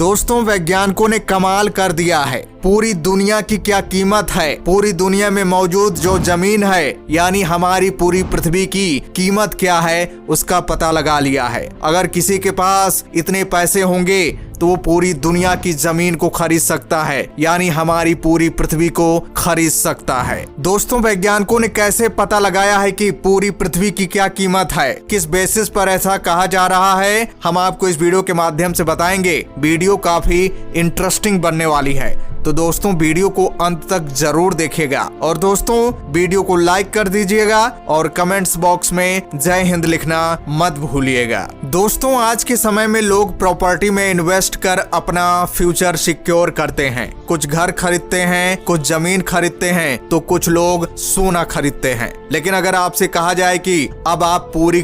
दोस्तों वैज्ञानिकों ने कमाल कर दिया है। पूरी दुनिया की क्या कीमत है, पूरी दुनिया में मौजूद जो जमीन है यानी हमारी पूरी पृथ्वी की कीमत क्या है उसका पता लगा लिया है। अगर किसी के पास इतने पैसे होंगे तो वो पूरी दुनिया की जमीन को खरीद सकता है, यानी हमारी पूरी पृथ्वी को खरीद सकता है। दोस्तों वैज्ञानिकों ने कैसे पता लगाया है कि पूरी पृथ्वी की क्या कीमत है, किस बेसिस पर ऐसा कहा जा रहा है, हम आपको इस वीडियो के माध्यम से बताएंगे। वीडियो काफी इंटरेस्टिंग बनने वाली है, तो दोस्तों वीडियो को अंत तक जरूर देखिएगा। और दोस्तों वीडियो को लाइक कर दीजिएगा और कमेंट्स बॉक्स में जय हिंद लिखना मत भूलिएगा। दोस्तों आज के समय में लोग प्रॉपर्टी में इन्वेस्ट कर अपना फ्यूचर सिक्योर करते हैं। कुछ घर खरीदते हैं, कुछ जमीन खरीदते हैं, तो कुछ लोग सोना खरीदते हैं। लेकिन अगर आपसे कहा जाए कि अब आप पूरी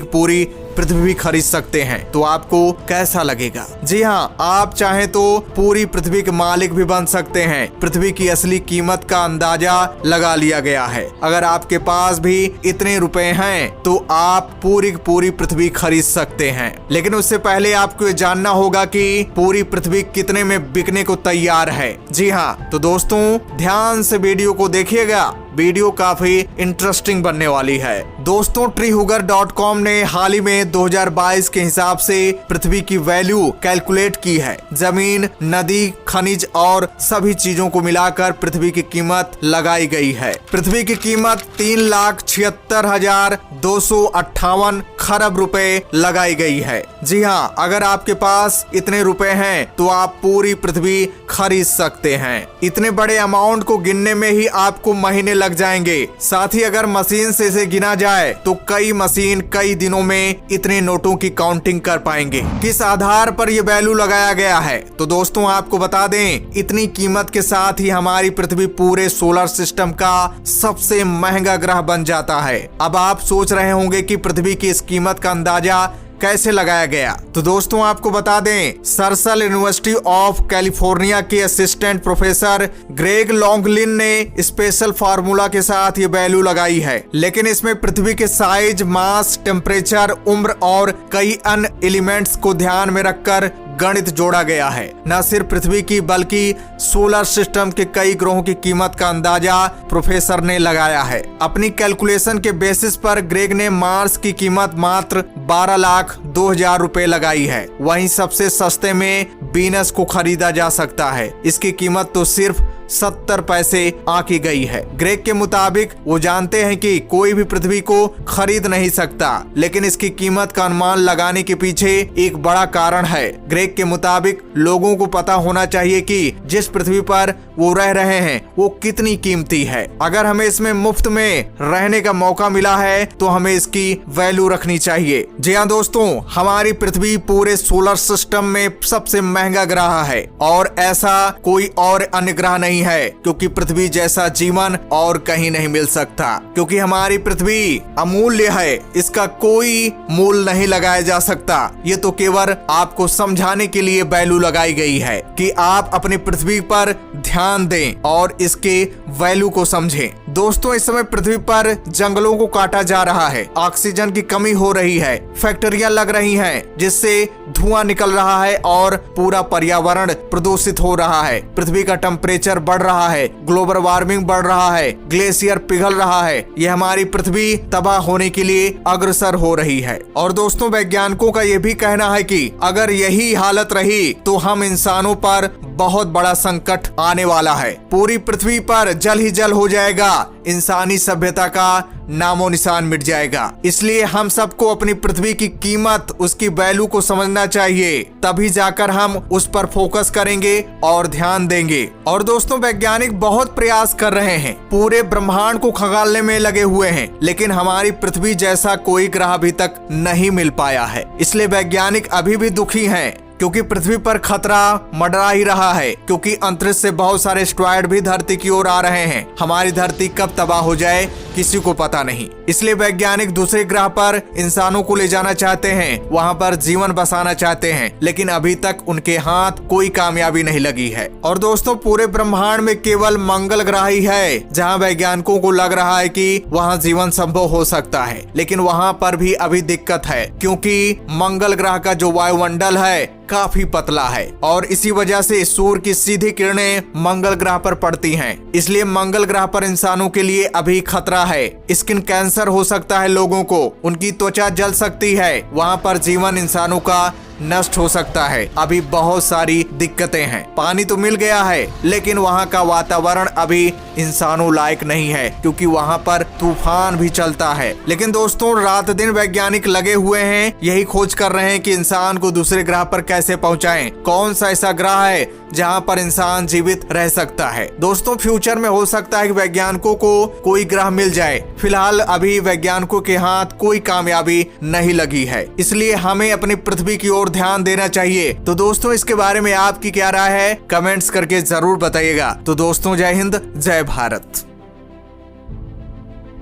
पृथ्वी खरीद सकते हैं तो आपको कैसा लगेगा? जी हाँ, आप चाहें तो पूरी पृथ्वी के मालिक भी बन सकते हैं। पृथ्वी की असली कीमत का अंदाजा लगा लिया गया है। अगर आपके पास भी इतने रुपए हैं तो आप पूरी पृथ्वी खरीद सकते हैं। लेकिन उससे पहले आपको ये जानना होगा कि पूरी पृथ्वी कितने में बिकने को तैयार है। जी हाँ, तो दोस्तों ध्यान से वीडियो को देखिएगा, वीडियो काफी इंटरेस्टिंग बनने वाली है। दोस्तों treehugger.com ने हाल ही में 2022 के हिसाब से पृथ्वी की वैल्यू कैलकुलेट की है। जमीन, नदी, खनिज और सभी चीजों को मिलाकर पृथ्वी की कीमत लगाई गई है। पृथ्वी की कीमत 3,76,258 खरब रुपए लगाई गई है। जी हाँ, अगर आपके पास इतने रुपए हैं तो आप पूरी पृथ्वी खरीद सकते हैं। इतने बड़े अमाउंट को गिनने में ही आपको महीने लग जाएंगे। साथ ही अगर मशीन से इसे गिना जाए तो कई मशीन कई दिनों में इतने नोटों की काउंटिंग कर पाएंगे। किस आधार पर यह वैल्यू लगाया गया है? तो दोस्तों आपको बता दें, इतनी कीमत के साथ ही हमारी पृथ्वी पूरे सोलर सिस्टम का सबसे महंगा ग्रह बन जाता है। अब आप सोच रहे होंगे कि पृथ्वी की इस कीमत का अंदाजा कैसे लगाया गया? तो दोस्तों आपको बता दें, सर्सल यूनिवर्सिटी ऑफ कैलिफोर्निया के असिस्टेंट प्रोफेसर ग्रेग लॉन्गलिन ने स्पेशल फार्मूला के साथ ये वैल्यू लगाई है। लेकिन इसमें पृथ्वी के साइज, मास, टेम्परेचर, उम्र और कई अन्य एलिमेंट्स को ध्यान में रखकर गणित जोड़ा गया है। न सिर्फ पृथ्वी की बल्कि सोलर सिस्टम के कई ग्रहों की कीमत का अंदाजा प्रोफेसर ने लगाया है। अपनी कैलकुलेशन के बेसिस पर ग्रेग ने मार्स की कीमत मात्र 12,02,000 रुपए लगाई है। वहीं सबसे सस्ते में वीनस को खरीदा जा सकता है। इसकी कीमत तो सिर्फ 70 पैसे आंकी गई है। ग्रेग के मुताबिक वो जानते हैं कि कोई भी पृथ्वी को खरीद नहीं सकता, लेकिन इसकी कीमत का अनुमान लगाने के पीछे एक बड़ा कारण है। ग्रेग के मुताबिक लोगों को पता होना चाहिए कि जिस पृथ्वी पर वो रह रहे हैं वो कितनी कीमती है। अगर हमें इसमें मुफ्त में रहने का मौका मिला है तो हमें इसकी वैल्यू रखनी चाहिए। जी हाँ दोस्तों, हमारी पृथ्वी पूरे सोलर सिस्टम में सबसे महंगा ग्रह है और ऐसा कोई और अन्य ग्रह नहीं है, क्योंकि पृथ्वी जैसा जीवन और कहीं नहीं मिल सकता। क्योंकि हमारी पृथ्वी अमूल्य है, इसका कोई मूल नहीं लगाया जा सकता। ये तो केवल आपको समझाने के लिए वैल्यू लगाई गई है कि आप अपनी पृथ्वी पर ध्यान दें और इसके वैल्यू को समझें। दोस्तों इस समय पृथ्वी पर जंगलों को काटा जा रहा है, ऑक्सीजन की कमी हो रही है, फैक्ट्रियां लग रही हैं जिससे धुआं निकल रहा है और पूरा पर्यावरण प्रदूषित हो रहा है। पृथ्वी का टेम्परेचर बढ़ रहा है, ग्लोबल वार्मिंग बढ़ रहा है, ग्लेशियर पिघल रहा है। यह हमारी पृथ्वी तबाह होने के लिए अग्रसर हो रही है। और दोस्तों वैज्ञानिकों का यह भी कहना है कि अगर यही हालत रही तो हम इंसानों पर बहुत बड़ा संकट आने वाला है। पूरी पृथ्वी पर जल ही जल हो जाएगा, इंसानी सभ्यता का नामो निशान मिट जाएगा। इसलिए हम सबको अपनी पृथ्वी की कीमत, उसकी वैल्यू को समझना चाहिए, तभी जाकर हम उस पर फोकस करेंगे और ध्यान देंगे। और दोस्तों वैज्ञानिक बहुत प्रयास कर रहे हैं, पूरे ब्रह्मांड को खंगालने में लगे हुए हैं, लेकिन हमारी पृथ्वी जैसा कोई ग्रह अभी तक नहीं मिल पाया है। इसलिए वैज्ञानिक अभी भी दुखी हैं, क्योंकि पृथ्वी पर खतरा मंडरा ही रहा है। क्योंकि अंतरिक्ष से बहुत सारे एस्टेरॉयड भी धरती की ओर आ रहे हैं। हमारी धरती कब तबाह हो जाए किसी को पता नहीं। इसलिए वैज्ञानिक दूसरे ग्रह पर इंसानों को ले जाना चाहते हैं, वहाँ पर जीवन बसाना चाहते हैं, लेकिन अभी तक उनके हाथ कोई कामयाबी नहीं लगी है। और दोस्तों पूरे ब्रह्मांड में केवल मंगल ग्रह ही है जहाँ वैज्ञानिकों को लग रहा है कि वहाँ जीवन संभव हो सकता है, लेकिन वहाँ पर भी अभी दिक्कत है क्योंकि मंगल ग्रह का जो वायुमंडल है काफी पतला है और इसी वजह से सूर्य की सीधी किरणें मंगल ग्रह पर पड़ती हैं। इसलिए मंगल ग्रह पर इंसानों के लिए अभी खतरा है। स्किन कैंसर हो सकता है लोगों को, उनकी त्वचा जल सकती है, वहाँ पर जीवन इंसानों का नष्ट हो सकता है। अभी बहुत सारी दिक्कतें हैं। पानी तो मिल गया है लेकिन वहाँ का वातावरण अभी इंसानों लायक नहीं है क्योंकि वहाँ पर तूफान भी चलता है। लेकिन दोस्तों रात दिन वैज्ञानिक लगे हुए हैं, यही खोज कर रहे हैं कि इंसान को दूसरे ग्रह पर कैसे पहुँचाएं, कौन सा ऐसा ग्रह है जहाँ पर इंसान जीवित रह सकता है। दोस्तों फ्यूचर में हो सकता है कि वैज्ञानिकों को कोई ग्रह मिल जाए। फिलहाल अभी वैज्ञानिकों के हाथ कोई कामयाबी नहीं लगी है, इसलिए हमें अपनी पृथ्वी की ओर ध्यान देना चाहिए। तो दोस्तों इसके बारे में आपकी क्या राय है, कमेंट्स करके जरूर बताइएगा। तो दोस्तों जय हिंद, जय भारत।